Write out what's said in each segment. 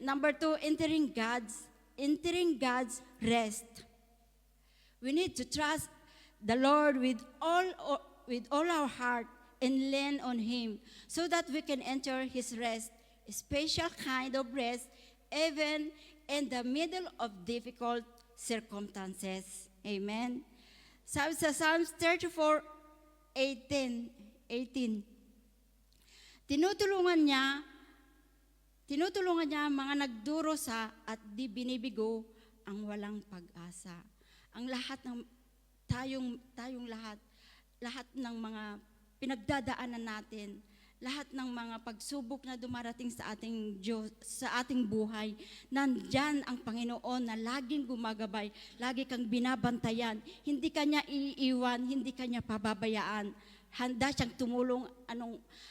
number 2, entering God's rest. We need to trust the Lord with all our heart and lean on Him so that we can enter His rest, a special kind of rest, even in the middle of difficult circumstances. Amen. Sabi sa Psalms 34:18, tinutulungan niya ang mga nagdurusa at di binibigo ang walang pag-asa. Ang lahat ng tayong lahat ng mga pinagdadaanan natin, lahat ng mga pagsubok na dumarating sa ating buhay, nandyan ang Panginoon na laging gumagabay, lagi kang binabantayan, hindi kanya iiwan, hindi kanya pababayaan. Handa siyang tumulong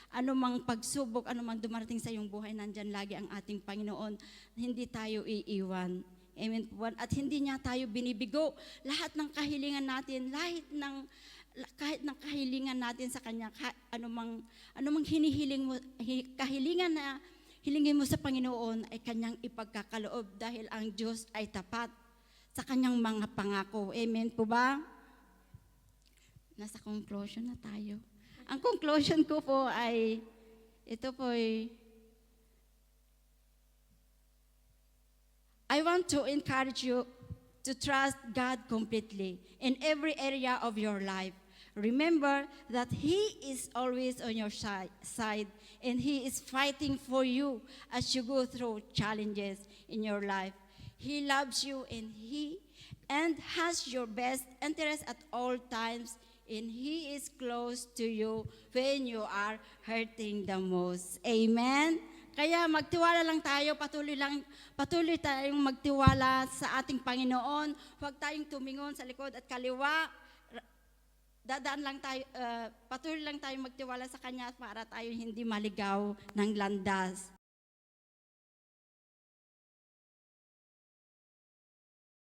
anumang pagsubok, anumang dumarating sa iyong buhay, nandyan lagi ang ating Panginoon. Hindi tayo iiwan. Amen po. At hindi niya tayo binibigo. Lahat ng kahilingan natin, kahit ng kahilingan natin sa Kanya, anumang hinihiling mo, kahilingan na hilingin mo sa Panginoon ay Kanyang ipagkakaloob dahil ang Diyos ay tapat sa Kanyang mga pangako. Amen po ba? Nasa conclusion na tayo. Ang conclusion ko po ay, ito po ay, I want to encourage you to trust God completely in every area of your life. Remember that He is always on your side and He is fighting for you as you go through challenges in your life. He loves you and has your best interest at all times, and He is close to you when you are hurting the most. Amen? Kaya magtiwala lang tayo, patuloy tayong magtiwala sa ating Panginoon. Huwag tayong tumingon sa likod at kaliwa. Patuloy lang tayong magtiwala sa Kanya para tayo hindi maligaw ng landas.